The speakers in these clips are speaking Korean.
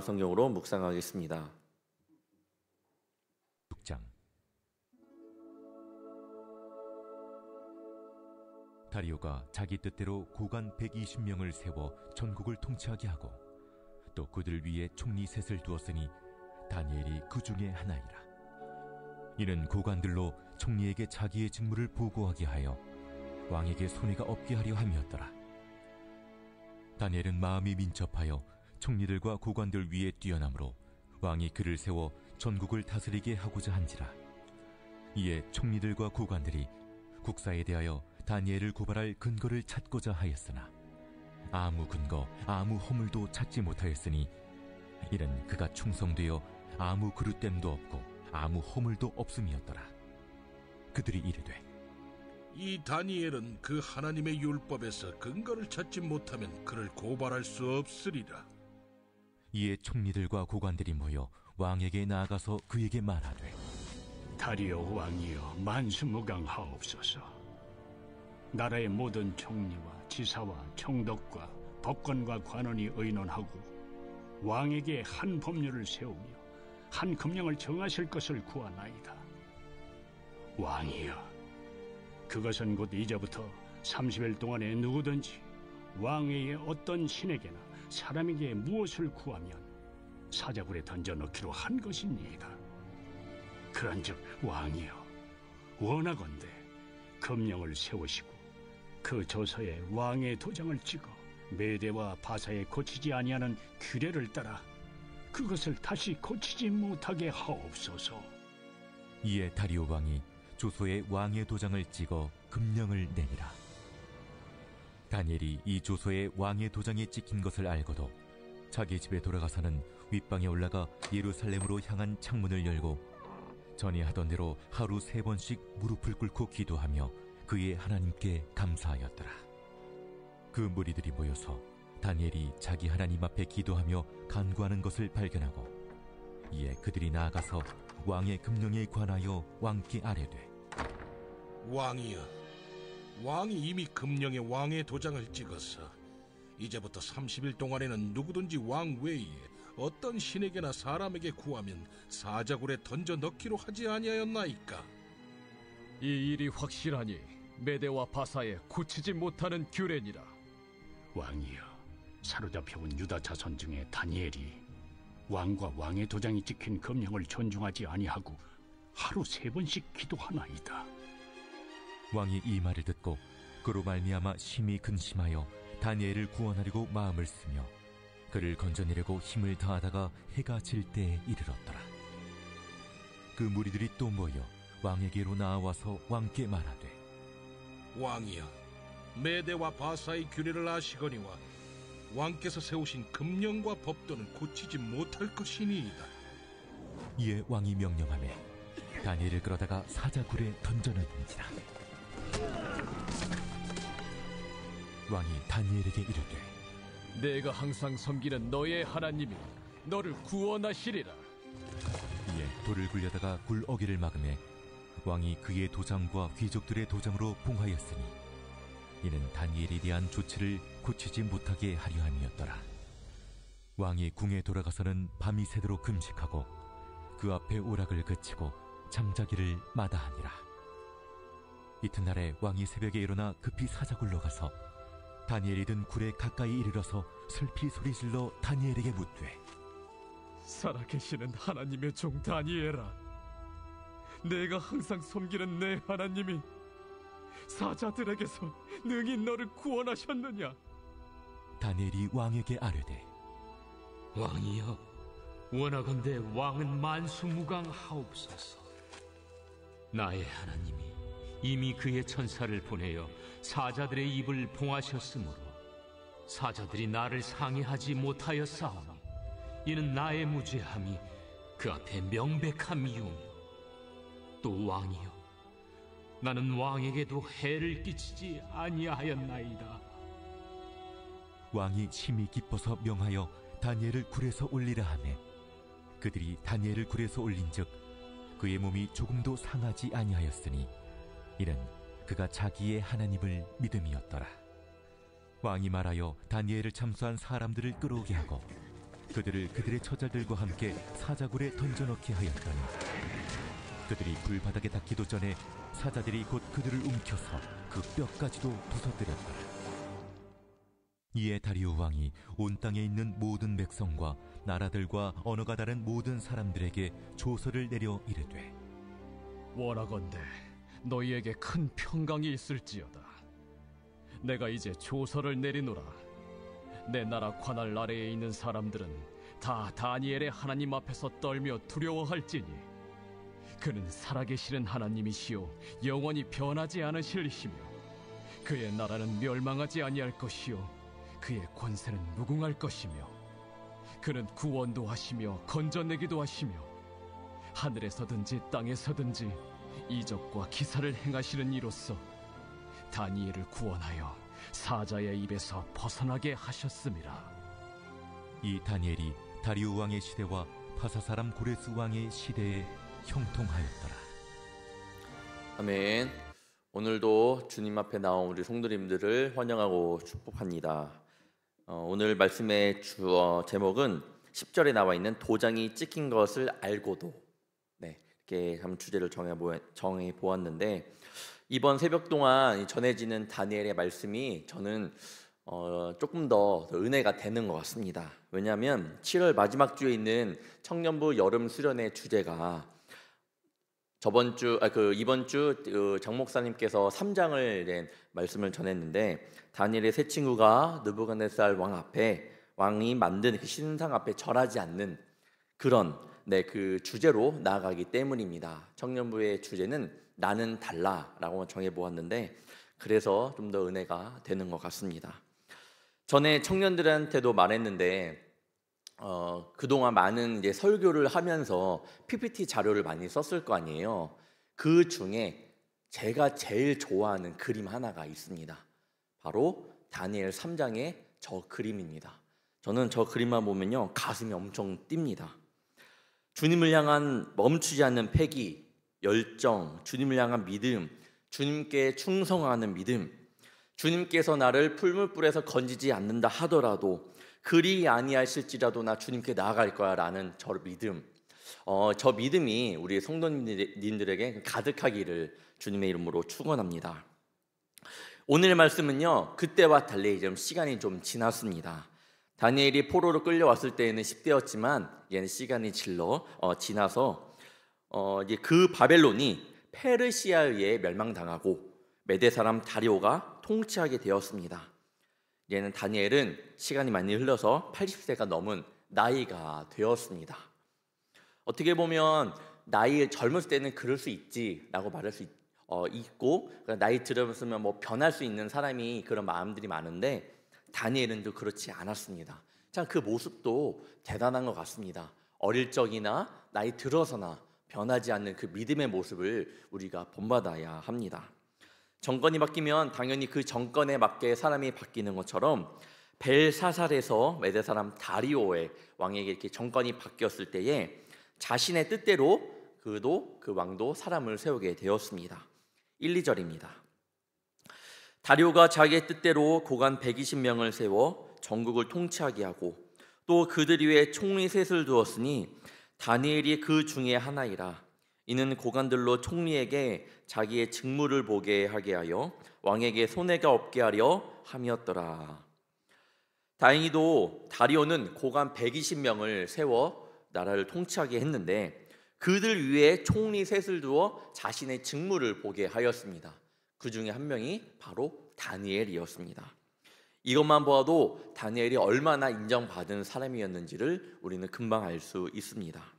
성경으로 묵상하겠습니다. 6장. 다리오가 자기 뜻대로 고관 120명을 세워 전국을 통치하게 하고 또 그들 위에 총리 셋을 두었으니 다니엘이 그 중에 하나이라. 이는 고관들로 총리에게 자기의 직무를 보고하게 하여 왕에게 손해가 없게 하려 함이었더라. 다니엘은 마음이 민첩하여 총리들과 고관들 위에 뛰어나므로 왕이 그를 세워 전국을 다스리게 하고자 한지라. 이에 총리들과 고관들이 국사에 대하여 다니엘을 고발할 근거를 찾고자 하였으나 아무 근거 아무 허물도 찾지 못하였으니 이는 그가 충성되어 아무 그릇됨도 없고 아무 허물도 없음이었더라. 그들이 이르되 이 다니엘은 그 하나님의 율법에서 근거를 찾지 못하면 그를 고발할 수 없으리라. 이에 총리들과 고관들이 모여 왕에게 나아가서 그에게 말하되 다리오 왕이여 만수무강하옵소서. 나라의 모든 총리와 지사와 총독과 법관과 관원이 의논하고 왕에게 한 법률을 세우며 한 금령을 정하실 것을 구하나이다. 왕이여, 그것은 곧 이제부터 30일 동안에 누구든지 왕외의 어떤 신에게나 사람에게 무엇을 구하면 사자굴에 던져넣기로 한 것입니다. 그런즉 왕이여, 원하건대 금령을 세우시고 그 조서에 왕의 도장을 찍어 메대와 바사에 고치지 아니하는 규례를 따라 그것을 다시 고치지 못하게 하옵소서. 이에 다리오 왕이 조서에 왕의 도장을 찍어 금령을 내니라. 다니엘이 이 조서에 왕의 도장이 찍힌 것을 알고도 자기 집에 돌아가서는 윗방에 올라가 예루살렘으로 향한 창문을 열고 전에 하던 대로 하루 3번씩 무릎을 꿇고 기도하며 그의 하나님께 감사하였더라. 그 무리들이 모여서 다니엘이 자기 하나님 앞에 기도하며 간구하는 것을 발견하고 이에 그들이 나아가서 왕의 금령에 관하여 왕께 아뢰되 왕이여, 왕이 이미 금령에 왕의 도장을 찍어서 이제부터 30일 동안에는 누구든지 왕 외에 어떤 신에게나 사람에게 구하면 사자굴에 던져 넣기로 하지 아니하였나이까? 이 일이 확실하니 메대와 바사에 고치지 못하는 규례니라. 왕이여, 사로잡혀온 유다 자손 중에 다니엘이 왕과 왕의 도장이 찍힌 금령을 존중하지 아니하고 하루 3번씩 기도하나이다. 왕이 이 말을 듣고 그로 말미암아 심히 근심하여 다니엘을 구원하려고 마음을 쓰며 그를 건져내려고 힘을 다하다가 해가 질 때에 이르렀더라. 그 무리들이 또 모여 왕에게로 나와서 왕께 말하되 왕이여, 메대와 바사의 규례를 아시거니와 왕께서 세우신 금령과 법도는 고치지 못할 것이니이다. 이에 왕이 명령하매 다니엘을 끌어다가 사자굴에 던져넣은지라. 왕이 다니엘에게 이르되 내가 항상 섬기는 너의 하나님이 너를 구원하시리라. 이에 돌을 굴려다가 굴 어귀를 막음에 왕이 그의 도장과 귀족들의 도장으로 봉하였으니 이는 다니엘에 대한 조치를 고치지 못하게 하려 함이었더라. 왕이 궁에 돌아가서는 밤이 새도록 금식하고 그 앞에 오락을 그치고 잠자기를 마다하니라. 이튿날에 왕이 새벽에 일어나 급히 사자굴로 가서 다니엘이 든 굴에 가까이 이르러서 슬피 소리질러 다니엘에게 묻되 살아계시는 하나님의 종 다니엘아, 내가 항상 섬기는 내 하나님이 사자들에게서 능히 너를 구원하셨느냐? 다니엘이 왕에게 아뢰되 왕이여, 원하건대 왕은 만수무강하옵소서. 나의 하나님이 이미 그의 천사를 보내어 사자들의 입을 봉하셨으므로 사자들이 나를 상해하지 못하였사오니 이는 나의 무죄함이 그 앞에 명백함이오며 또 왕이여, 나는 왕에게도 해를 끼치지 아니하였나이다. 왕이 심히 기뻐서 명하여 다니엘을 굴에서 올리라 하매 그들이 다니엘을 굴에서 올린즉 그의 몸이 조금도 상하지 아니하였으니 이는 그가 자기의 하나님을 믿음이었더라. 왕이 말하여 다니엘을 참수한 사람들을 끌어오게 하고 그들을 그들의 처자들과 함께 사자굴에 던져넣게 하였더니 그들이 불바닥에 닿기도 전에 사자들이 곧 그들을 움켜서 그 뼈까지도 부서뜨렸더라. 이에 다리오 왕이 온 땅에 있는 모든 백성과 나라들과 언어가 다른 모든 사람들에게 조서를 내려 이르되, 원하건대 너희에게 큰 평강이 있을지어다. 내가 이제 조서를 내리노라. 내 나라 관할 아래에 있는 사람들은 다 다니엘의 하나님 앞에서 떨며 두려워할지니 그는 살아계시는 하나님이시요 영원히 변하지 않으실 이시며 그의 나라는 멸망하지 아니할 것이요 그의 권세는 무궁할 것이며 그는 구원도 하시며 건져내기도 하시며 하늘에서든지 땅에서든지 이적과 기사를 행하시는 이로써 다니엘을 구원하여 사자의 입에서 벗어나게 하셨음이라. 이 다니엘이 다리오 왕의 시대와 파사 사람 고레스 왕의 시대에 형통하였더라. 아멘. 오늘도 주님 앞에 나온 우리 성도님들을 환영하고 축복합니다. 오늘 말씀의 제목은 10절에 나와 있는 도장이 찍힌 것을 알고도, 이렇게 한번 주제를 정해 보았는데, 이번 새벽 동안 전해지는 다니엘의 말씀이 저는 조금 더 은혜가 되는 것 같습니다. 왜냐하면 7월 마지막 주에 있는 청년부 여름 수련의 주제가 이번 주 장 목사님께서 3장을 낸 말씀을 전했는데, 다니엘의 세 친구가 느부갓네살 왕이 만든 그 신상 앞에 절하지 않는 그런 그 주제로 나아가기 때문입니다. 청년부의 주제는 나는 달라라고 정해 보았는데, 그래서 좀 더 은혜가 되는 것 같습니다. 전에 청년들한테도 말했는데, 그동안 많은 이제 설교를 하면서 PPT 자료를 많이 썼을 거 아니에요. 그 중에 제가 제일 좋아하는 그림 하나가 있습니다. 바로 다니엘 3장의 저 그림입니다. 저는 저 그림만 보면요 가슴이 엄청 뜁니다. 주님을 향한 멈추지 않는 패기, 열정, 주님을 향한 믿음, 주님께 충성하는 믿음, 주님께서 나를 풀물불에서 건지지 않는다 하더라도 그리 아니하실지라도 나 주님께 나아갈 거야 라는 저 믿음, 저 믿음이 우리 성도님들에게 가득하기를 주님의 이름으로 축원합니다. 오늘 말씀은요 그때와 달리 좀 시간이 좀 지났습니다. 다니엘이 포로로 끌려왔을 때에는 10대였지만 얘는 시간이 지나서 이제 그 바벨론이 페르시아에 의해 멸망당하고 메대 사람 다리오가 통치하게 되었습니다. 얘는 다니엘은 시간이 많이 흘러서 80세가 넘은 나이가 되었습니다. 어떻게 보면 나이 젊었을 때는 그럴 수 있지라고 말할 수 있고, 나이 들었으면 뭐 변할 수 있는 사람이 그런 마음들이 많은데, 다니엘은 또 그렇지 않았습니다. 참 그 모습도 대단한 것 같습니다. 어릴 적이나 나이 들어서나 변하지 않는 그 믿음의 모습을 우리가 본받아야 합니다. 정권이 바뀌면 당연히 그 정권에 맞게 사람이 바뀌는 것처럼 벨사살에서 메대 사람 다리오의 왕에게 이렇게 정권이 바뀌었을 때에 자신의 뜻대로 그 왕도 사람을 세우게 되었습니다. 1, 2절입니다. 다리오가 자기의 뜻대로 고관 120명을 세워 전국을 통치하게 하고 또 그들 위에 총리 셋을 두었으니 다니엘이 그 중에 하나이라. 이는 고관들로 총리에게 자기의 직무를 보게 하게 하여 왕에게 손해가 없게 하려 함이었더라. 다행히도 다리오는 고관 120명을 세워 나라를 통치하게 했는데, 그들 위에 총리 셋을 두어 자신의 직무를 보게 하였습니다. 그 중에 한 명이 바로 다니엘이었습니다. 이것만 보아도 다니엘이 얼마나 인정받은 사람이었는지를 우리는 금방 알 수 있습니다.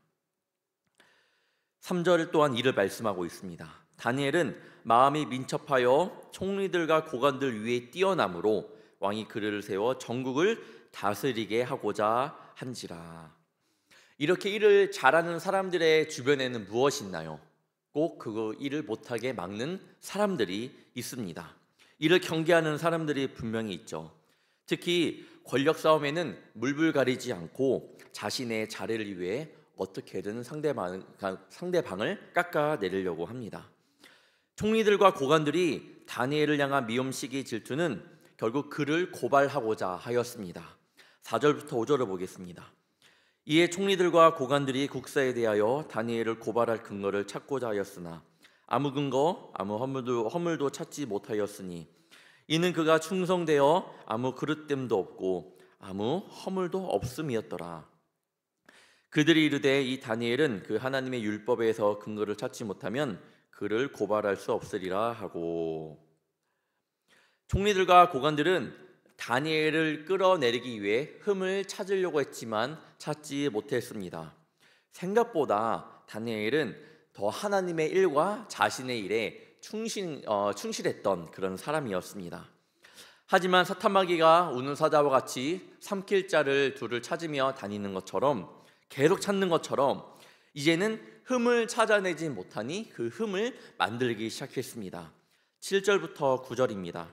3절 또한 이를 말씀하고 있습니다. 다니엘은 마음이 민첩하여 총리들과 고관들 위에 뛰어남으로 왕이 그를 세워 전국을 다스리게 하고자 한지라. 이렇게 일을 잘하는 사람들의 주변에는 무엇이 있나요? 꼭 그 일을 못하게 막는 사람들이 있습니다. 이를 경계하는 사람들이 분명히 있죠. 특히 권력 싸움에는 물불 가리지 않고 자신의 자리를 위해 어떻게든 상대방을 깎아내리려고 합니다. 총리들과 고관들이 다니엘을 향한 미움시기 질투는 결국 그를 고발하고자 하였습니다. 4절부터 5절을 보겠습니다. 이에 총리들과 고관들이 국사에 대하여 다니엘을 고발할 근거를 찾고자 하였으나 아무 근거, 아무 허물도 찾지 못하였으니 이는 그가 충성되어 아무 그릇됨도 없고 아무 허물도 없음이었더라. 그들이 이르되 이 다니엘은 그 하나님의 율법에서 근거를 찾지 못하면 그를 고발할 수 없으리라 하고, 총리들과 고관들은 다니엘을 끌어내리기 위해 흠을 찾으려고 했지만 찾지 못했습니다. 생각보다 다니엘은 더 하나님의 일과 자신의 일에 충실했던 그런 사람이었습니다. 하지만 사탄마귀가 우는 사자와 같이 삼킬 자를 둘을 찾으며 다니는 것처럼, 계속 찾는 것처럼 이제는 흠을 찾아내지 못하니 그 흠을 만들기 시작했습니다. 7절부터 9절입니다.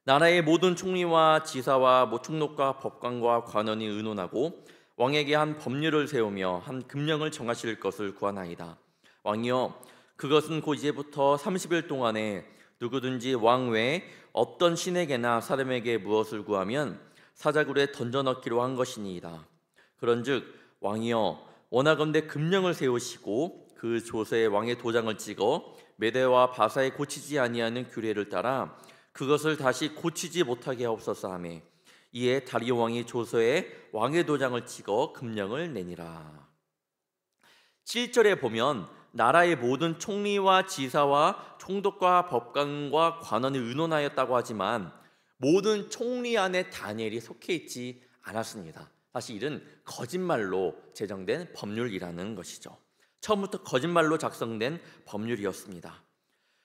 나라의 모든 총리와 지사와 총독과 법관과 관원이 의논하고 왕에게 한 법률을 세우며 한 금령을 정하실 것을 구하나이다. 왕이여, 그것은 곧 이제부터 30일 동안에 누구든지 왕 외에 어떤 신에게나 사람에게 무엇을 구하면 사자굴에 던져 넣기로 한 것이니이다. 그런즉 왕이여, 원하건대 금령을 세우시고 그 조서에 왕의 도장을 찍어 메대와 바사에 고치지 아니하는 규례를 따라 그것을 다시 고치지 못하게 하옵소서 하매, 이에 다리오 왕이 조서에 왕의 도장을 찍어 금령을 내니라. 7절에 보면 나라의 모든 총리와 지사와 총독과 법관과 관원이 의논하였다고 하지만 모든 총리 안에 다니엘이 속해 있지 않았습니다. 사실 이는 거짓말로 제정된 법률이라는 것이죠. 처음부터 거짓말로 작성된 법률이었습니다.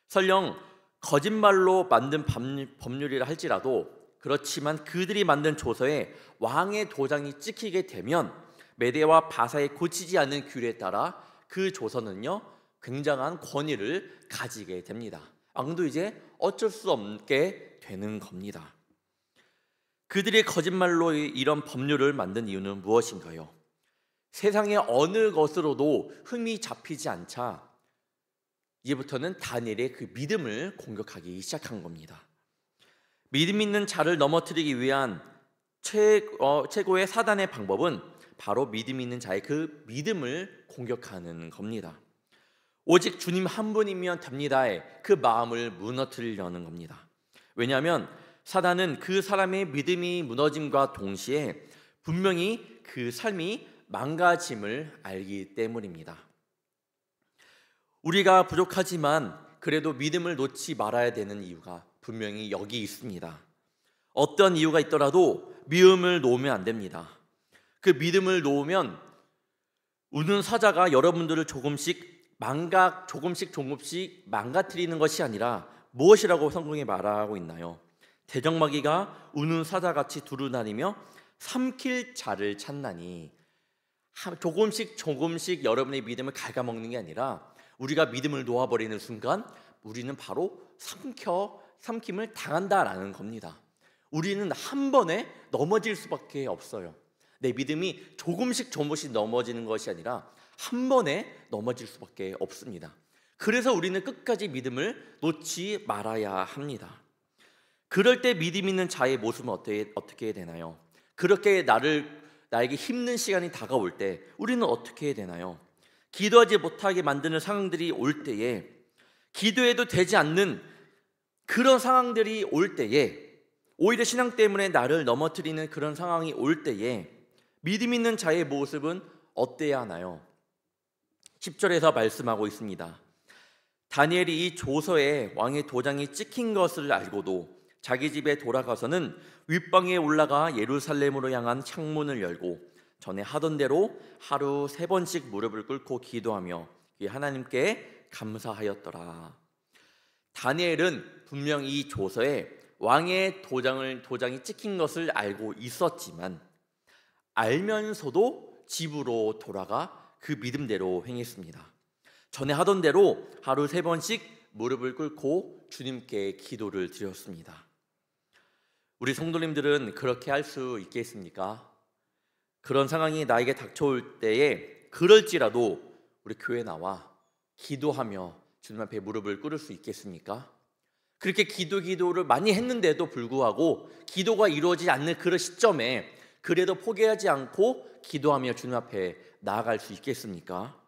설령 거짓말로 만든 법률이라 할지라도, 그렇지만 그들이 만든 조서에 왕의 도장이 찍히게 되면 메대와 바사에 고치지 않는 규례에 따라 그 조서는요 굉장한 권위를 가지게 됩니다. 왕도 이제 어쩔 수 없게 되는 겁니다. 그들이 거짓말로 이런 법률을 만든 이유는 무엇인가요? 세상의 어느 것으로도 흠이 잡히지 않자 이제부터는 다니엘의 그 믿음을 공격하기 시작한 겁니다. 믿음 있는 자를 넘어뜨리기 위한 최고의 사단의 방법은 바로 믿음 있는 자의 그 믿음을 공격하는 겁니다. 오직 주님 한 분이면 됩니다의 그 마음을 무너뜨리려는 겁니다. 왜냐하면 사단은 그 사람의 믿음이 무너짐과 동시에 분명히 그 삶이 망가짐을 알기 때문입니다. 우리가 부족하지만 그래도 믿음을 놓지 말아야 되는 이유가 분명히 여기 있습니다. 어떤 이유가 있더라도 믿음을 놓으면 안 됩니다. 그 믿음을 놓으면 우는 사자가 여러분들을 조금씩 망가뜨리는 것이 아니라 무엇이라고 성경에 말하고 있나요? 대적마귀가 우는 사자같이 두루다니며 삼킬 자를 찾나니, 조금씩 여러분의 믿음을 갉아먹는 게 아니라 우리가 믿음을 놓아버리는 순간 우리는 바로 삼킴을 당한다라는 겁니다. 우리는 한 번에 넘어질 수밖에 없어요. 내 믿음이 조금씩 넘어지는 것이 아니라 한 번에 넘어질 수밖에 없습니다. 그래서 우리는 끝까지 믿음을 놓지 말아야 합니다. 그럴 때 믿음 있는 자의 모습은 어떻게 해야 되나요? 그렇게 나에게 힘든 시간이 다가올 때 우리는 어떻게 해야 되나요? 기도하지 못하게 만드는 상황들이 올 때에, 기도해도 되지 않는 그런 상황들이 올 때에, 오히려 신앙 때문에 나를 넘어뜨리는 그런 상황이 올 때에 믿음 있는 자의 모습은 어때야 하나요? 10절에서 말씀하고 있습니다. 다니엘이 이 조서에 왕의 도장이 찍힌 것을 알고도 자기 집에 돌아가서는 윗방에 올라가 예루살렘으로 향한 창문을 열고 전에 하던 대로 하루 3번씩 무릎을 꿇고 기도하며 하나님께 감사하였더라. 다니엘은 분명 이 조서에 왕의 도장이 찍힌 것을 알고 있었지만 알면서도 집으로 돌아가 그 믿음대로 행했습니다. 전에 하던 대로 하루 3번씩 무릎을 꿇고 주님께 기도를 드렸습니다. 우리 성도님들은 그렇게 할 수 있겠습니까? 그런 상황이 나에게 닥쳐올 때에 그럴지라도 우리 교회 나와 기도하며 주님 앞에 무릎을 꿇을 수 있겠습니까? 그렇게 기도를 많이 했는데도 불구하고 기도가 이루어지지 않는 그런 시점에 그래도 포기하지 않고 기도하며 주님 앞에 나아갈 수 있겠습니까?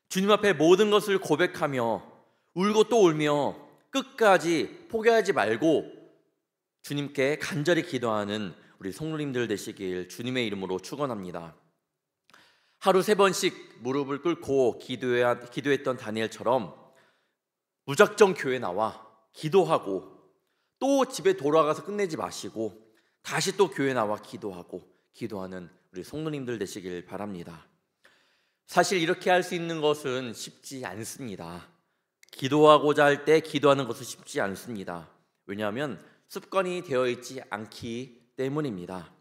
주님 앞에 모든 것을 고백하며 울고 또 울며 끝까지 포기하지 말고 주님께 간절히 기도하는 우리 성도님들 되시길 주님의 이름으로 축원합니다. 하루 3번씩 무릎을 꿇고 기도했던 다니엘처럼 무작정 교회 나와 기도하고 또 집에 돌아가서 끝내지 마시고 다시 또 교회 나와 기도하는 우리 성도님들 되시길 바랍니다. 사실 이렇게 할 수 있는 것은 쉽지 않습니다. 기도하고자 할 때 기도하는 것은 쉽지 않습니다. 왜냐하면 습관이 되어 있지 않기 때문입니다.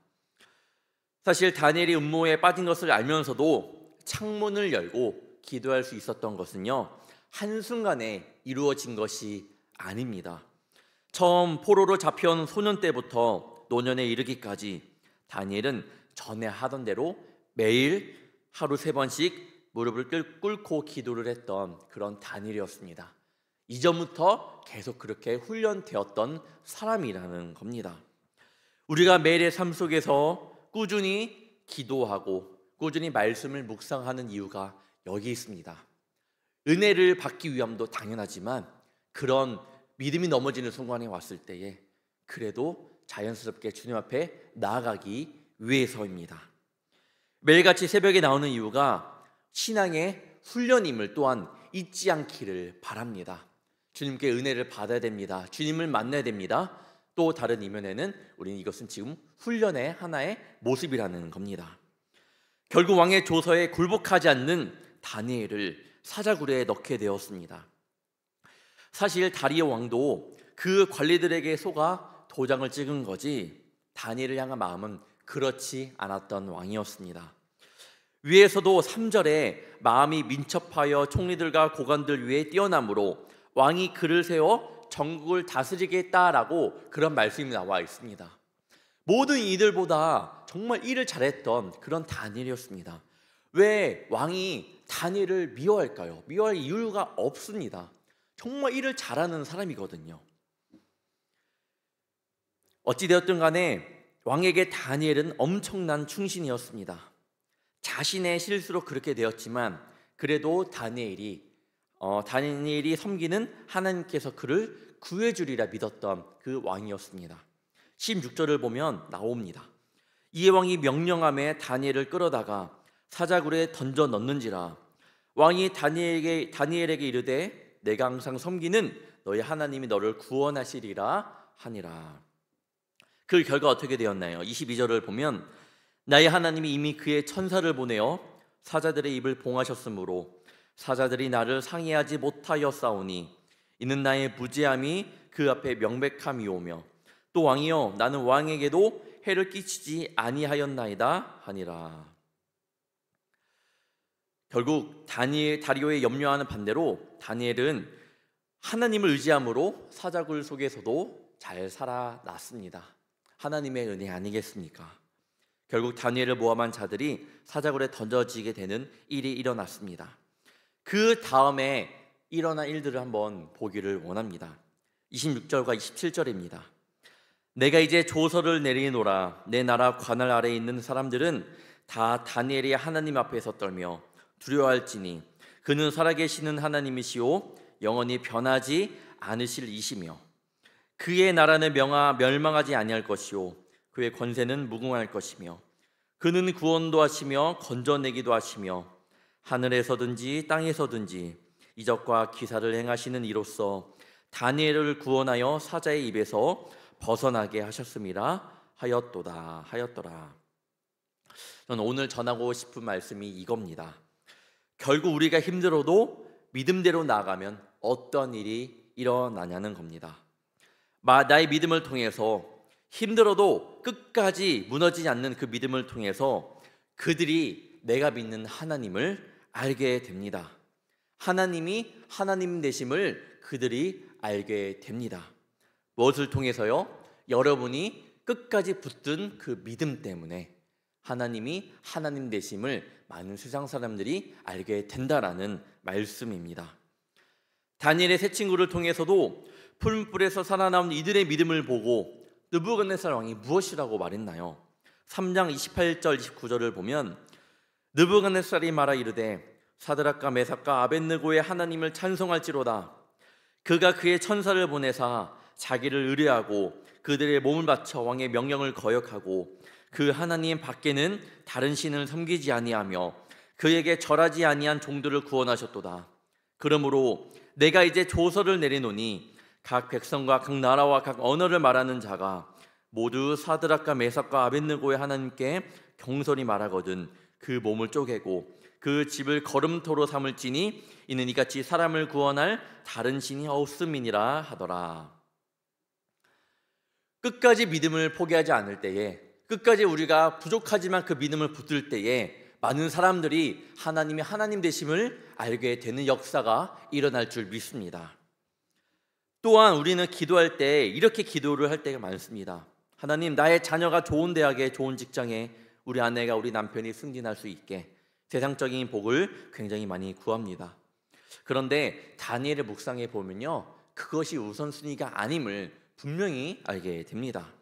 사실 다니엘이 음모에 빠진 것을 알면서도 창문을 열고 기도할 수 있었던 것은요, 한순간에 이루어진 것이 아닙니다. 처음 포로로 잡혀온 소년 때부터 노년에 이르기까지 다니엘은 전에 하던 대로 매일 하루 3번씩 무릎을 꿇고 기도를 했던 그런 다니엘이었습니다. 이전부터 계속 그렇게 훈련되었던 사람이라는 겁니다. 우리가 매일의 삶 속에서 꾸준히 기도하고 꾸준히 말씀을 묵상하는 이유가 여기 있습니다. 은혜를 받기 위함도 당연하지만 그런 믿음이 넘어지는 순간이 왔을 때에 그래도 자연스럽게 주님 앞에 나아가기 위해서입니다. 매일같이 새벽에 나오는 이유가 신앙의 훈련임을 또한 잊지 않기를 바랍니다. 주님께 은혜를 받아야 됩니다. 주님을 만나야 됩니다. 또 다른 이면에는 우리는 이것은 지금 훈련의 하나의 모습이라는 겁니다. 결국 왕의 조서에 굴복하지 않는 다니엘을 사자굴에 넣게 되었습니다. 사실 다리오 왕도 그 관리들에게 속아 도장을 찍은 거지 다니엘을 향한 마음은 그렇지 않았던 왕이었습니다. 위에서도 3절에 마음이 민첩하여 총리들과 고관들 위에 뛰어남으로 왕이 그를 세워 전국을 다스리겠다라고 그런 말씀이 나와 있습니다. 모든 이들보다 정말 일을 잘했던 그런 다니엘이었습니다. 왜 왕이 다니엘을 미워할까요? 미워할 이유가 없습니다. 정말 일을 잘하는 사람이거든요. 어찌되었든 간에 왕에게 다니엘은 엄청난 충신이었습니다. 자신의 실수로 그렇게 되었지만 그래도 다니엘이 섬기는 하나님께서 그를 구해주리라 믿었던 그 왕이었습니다. 16절을 보면 나옵니다. 이에 왕이 명령함에 다니엘을 끌어다가 사자굴에 던져 넣는지라. 왕이 다니엘에게 이르되 내가 항상 섬기는 너희 하나님이 너를 구원하시리라 하니라. 그 결과 어떻게 되었나요? 22절을 보면 나의 하나님이 이미 그의 천사를 보내어 사자들의 입을 봉하셨으므로 사자들이 나를 상해하지 못하였사오니 이는 나의 무죄함이 그 앞에 명백함이오며 또 왕이여 나는 왕에게도 해를 끼치지 아니하였나이다 하니라. 결국 다리오의 염려하는 반대로 다니엘은 하나님을 의지함으로 사자굴 속에서도 잘 살아났습니다. 하나님의 은혜 아니겠습니까? 결국 다니엘을 모함한 자들이 사자굴에 던져지게 되는 일이 일어났습니다. 그 다음에 일어난 일들을 한번 보기를 원합니다. 26절과 27절입니다. 내가 이제 조서를 내리노라. 내 나라 관할 아래에 있는 사람들은 다 다니엘이 하나님 앞에서 떨며 두려워할지니 그는 살아계시는 하나님이시오 영원히 변하지 않으실 이시며 그의 나라는 멸망하지 아니할 것이요 그의 권세는 무궁할 것이며 그는 구원도 하시며 건져내기도 하시며 하늘에서든지 땅에서든지 이적과 기사를 행하시는 이로써 다니엘을 구원하여 사자의 입에서 벗어나게 하셨음이라 하였더라. 저는 오늘 전하고 싶은 말씀이 이겁니다. 결국 우리가 힘들어도 믿음대로 나아가면 어떤 일이 일어나냐는 겁니다. 나의 믿음을 통해서 힘들어도 끝까지 무너지지 않는 그 믿음을 통해서 그들이 내가 믿는 하나님을 알게 됩니다. 하나님이 하나님 되심을 그들이 알게 됩니다. 무엇을 통해서요? 여러분이 끝까지 붙든 그 믿음 때문에 하나님이 하나님 되심을 많은 세상 사람들이 알게 된다라는 말씀입니다. 다니엘의 세 친구를 통해서도 푸른 뿔에서 살아나온 이들의 믿음을 보고 느부갓네살 왕이 무엇이라고 말했나요? 3장 28절 29절을 보면 느부갓네살이 말하 이르되 사드락과 메삭과 아벳느고의 하나님을 찬송할지로다. 그가 그의 천사를 보내사 자기를 의뢰하고 그들의 몸을 바쳐 왕의 명령을 거역하고 그 하나님 밖에는 다른 신을 섬기지 아니하며 그에게 절하지 아니한 종들을 구원하셨도다. 그러므로 내가 이제 조서를 내리노니 각 백성과 각 나라와 각 언어를 말하는 자가 모두 사드락과 메삭과 아벳느고의 하나님께 경솔히 말하거든 그 몸을 쪼개고 그 집을 걸음토로 삼을지니 이는 이같이 사람을 구원할 다른 신이 없음이니라 하더라. 끝까지 믿음을 포기하지 않을 때에, 끝까지 우리가 부족하지만 그 믿음을 붙들 때에 많은 사람들이 하나님이 하나님 되심을 알게 되는 역사가 일어날 줄 믿습니다. 또한 우리는 기도할 때 이렇게 기도를 할 때가 많습니다. 하나님, 나의 자녀가 좋은 대학에, 좋은 직장에, 우리 아내가, 우리 남편이 승진할 수 있게, 세상적인 복을 굉장히 많이 구합니다. 그런데 다니엘의 묵상에 보면요, 그것이 우선순위가 아님을 분명히 알게 됩니다.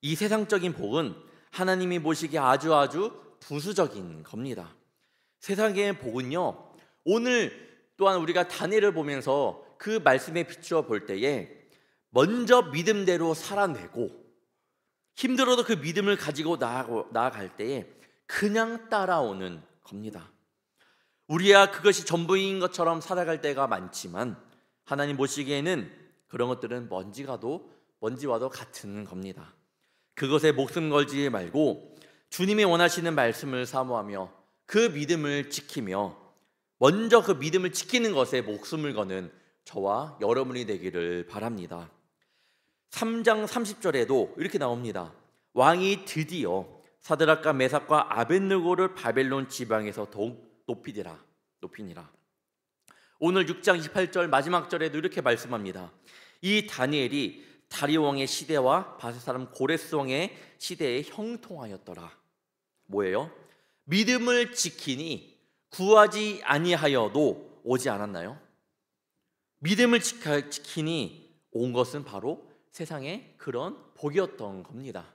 이 세상적인 복은 하나님이 보시기에 아주 부수적인 겁니다. 세상의 복은요, 오늘 또한 우리가 다니엘을 보면서 그 말씀에 비추어 볼 때에 먼저 믿음대로 살아내고 힘들어도 그 믿음을 가지고 나아갈 때에 그냥 따라오는 겁니다. 우리야 그것이 전부인 것처럼 살아갈 때가 많지만 하나님 보시기에는 그런 것들은 먼지와도 같은 겁니다. 그것에 목숨 걸지 말고 주님이 원하시는 말씀을 사모하며 그 믿음을 지키며 먼저 그 믿음을 지키는 것에 목숨을 거는 저와 여러분이 되기를 바랍니다. 3장 30절에도 이렇게 나옵니다. 왕이 드디어 사드락과 메삭과 아벳느고를 바벨론 지방에서 더욱 높이니라. 오늘 6장 28절 마지막 절에도 이렇게 말씀합니다. 이 다니엘이 다리오 왕의 시대와 바세 사람 고레스 왕의 시대에 형통하였더라. 뭐예요? 믿음을 지키니 구하지 아니하여도 오지 않았나요? 믿음을 지키니 온 것은 바로 세상의 그런 복이었던 겁니다.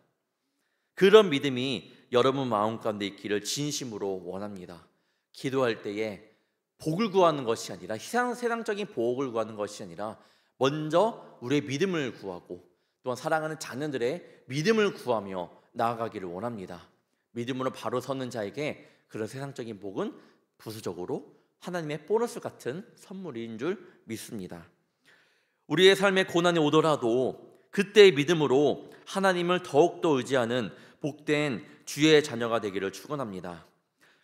그런 믿음이 여러분 마음 가운데 있기를 진심으로 원합니다. 기도할 때에 복을 구하는 것이 아니라 세상적인 복을 구하는 것이 아니라 먼저 우리의 믿음을 구하고 또한 사랑하는 자녀들의 믿음을 구하며 나아가기를 원합니다. 믿음으로 바로 서는 자에게 그런 세상적인 복은 부수적으로 하나님의 보너스 같은 선물인 줄 믿습니다. 우리의 삶에 고난이 오더라도 그때의 믿음으로 하나님을 더욱더 의지하는 복된 주의 자녀가 되기를 축원합니다.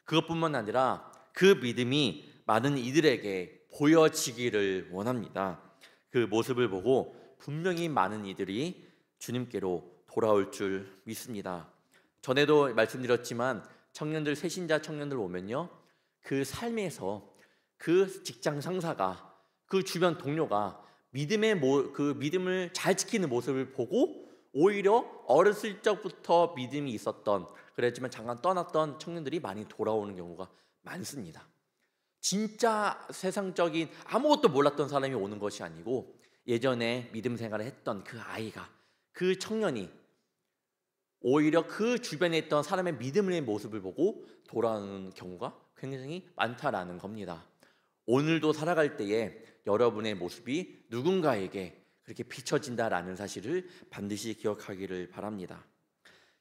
그것뿐만 아니라 그 믿음이 많은 이들에게 보여지기를 원합니다. 그 모습을 보고 분명히 많은 이들이 주님께로 돌아올 줄 믿습니다. 전에도 말씀드렸지만 청년들, 새신자 청년들 오면요, 그 삶에서 그 직장 상사가, 그 주변 동료가 그 믿음을 잘 지키는 모습을 보고 오히려 어렸을 적부터 믿음이 있었던, 그랬지만 잠깐 떠났던 청년들이 많이 돌아오는 경우가 많습니다. 진짜 세상적인 아무것도 몰랐던 사람이 오는 것이 아니고 예전에 믿음 생활을 했던 그 아이가, 그 청년이 오히려 그 주변에 있던 사람의 믿음의 모습을 보고 돌아오는 경우가 굉장히 많다라는 겁니다. 오늘도 살아갈 때에 여러분의 모습이 누군가에게 그렇게 비춰진다라는 사실을 반드시 기억하기를 바랍니다.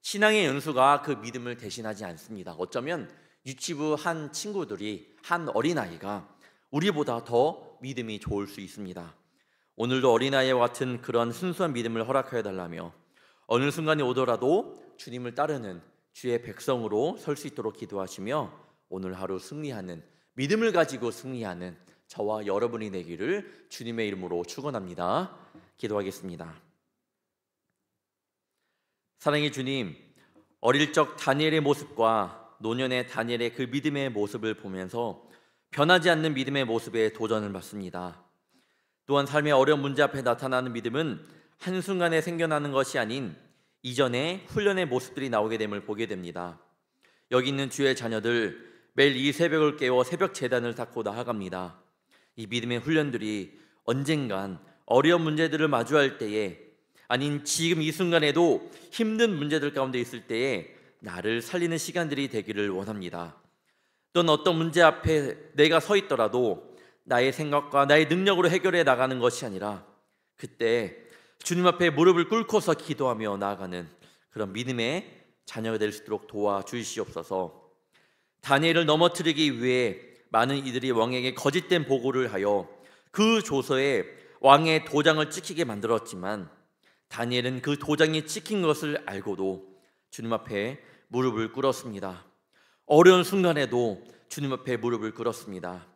신앙의 연수가 그 믿음을 대신하지 않습니다. 어쩌면 유치부 한 친구들이, 한 어린아이가 우리보다 더 믿음이 좋을 수 있습니다. 오늘도 어린아이와 같은 그런 순수한 믿음을 허락하여 달라며 어느 순간이 오더라도 주님을 따르는 주의 백성으로 설 수 있도록 기도하시며 오늘 하루 승리하는, 믿음을 가지고 승리하는 저와 여러분이 되기를 주님의 이름으로 축원합니다. 기도하겠습니다. 사랑의 주님, 어릴 적 다니엘의 모습과 노년의 다니엘의 그 믿음의 모습을 보면서 변하지 않는 믿음의 모습에 도전을 받습니다. 또한 삶의 어려운 문제 앞에 나타나는 믿음은 한순간에 생겨나는 것이 아닌 이전의 훈련의 모습들이 나오게 됨을 보게 됩니다. 여기 있는 주의 자녀들, 매일 이 새벽을 깨워 새벽 제단을 닦고 나아갑니다. 이 믿음의 훈련들이 언젠간 어려운 문제들을 마주할 때에 아닌 지금 이 순간에도 힘든 문제들 가운데 있을 때에 나를 살리는 시간들이 되기를 원합니다. 또는 어떤 문제 앞에 내가 서 있더라도 나의 생각과 나의 능력으로 해결해 나가는 것이 아니라 그때 주님 앞에 무릎을 꿇고서 기도하며 나아가는 그런 믿음의 자녀가 될 수 있도록 도와주시옵소서. 다니엘을 넘어뜨리기 위해 많은 이들이 왕에게 거짓된 보고를 하여 그 조서에 왕의 도장을 찍히게 만들었지만 다니엘은 그 도장이 찍힌 것을 알고도 주님 앞에 무릎을 꿇었습니다. 어려운 순간에도 주님 앞에 무릎을 꿇었습니다.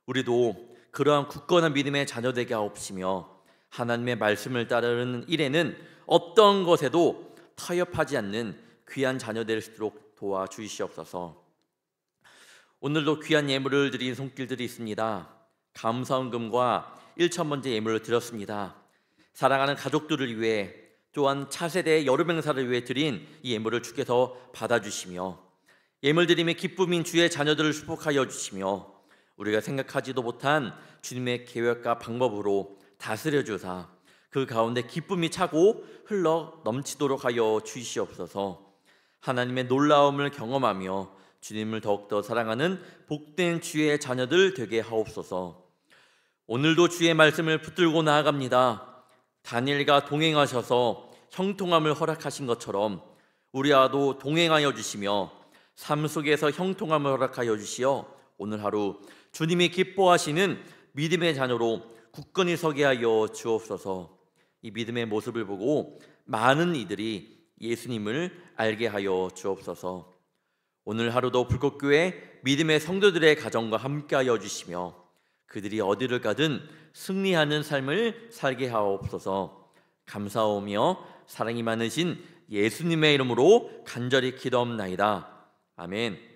우리도 그러한 굳건한 믿음의 자녀 되게 하옵시며 하나님의 말씀을 따르는 일에는 어떤 것에도 타협하지 않는 귀한 자녀 될 수 있도록 도와주시옵소서. 오늘도 귀한 예물을 드린 손길들이 있습니다. 감사원금과 1,000번째 예물을 드렸습니다. 사랑하는 가족들을 위해 또한 차세대 여름 행사를 위해 드린 이 예물을 주께서 받아주시며 예물 드림의 기쁨인 주의 자녀들을 축복하여 주시며 우리가 생각하지도 못한 주님의 계획과 방법으로 다스려 주사 그 가운데 기쁨이 차고 흘러 넘치도록 하여 주시옵소서. 하나님의 놀라움을 경험하며 주님을 더욱더 사랑하는 복된 주의 자녀들 되게 하옵소서. 오늘도 주의 말씀을 붙들고 나아갑니다. 다니엘과 동행하셔서 형통함을 허락하신 것처럼 우리와도 동행하여 주시며 삶 속에서 형통함을 허락하여 주시어 오늘 하루 주님이 기뻐하시는 믿음의 자녀로 굳건히 서게 하여 주옵소서. 이 믿음의 모습을 보고 많은 이들이 예수님을 알게 하여 주옵소서. 오늘 하루도 불꽃교회 믿음의 성도들의 가정과 함께 하여 주시며 그들이 어디를 가든 승리하는 삶을 살게 하옵소서. 감사하오며 사랑이 많으신 예수님의 이름으로 간절히 기도합나이다. 아멘.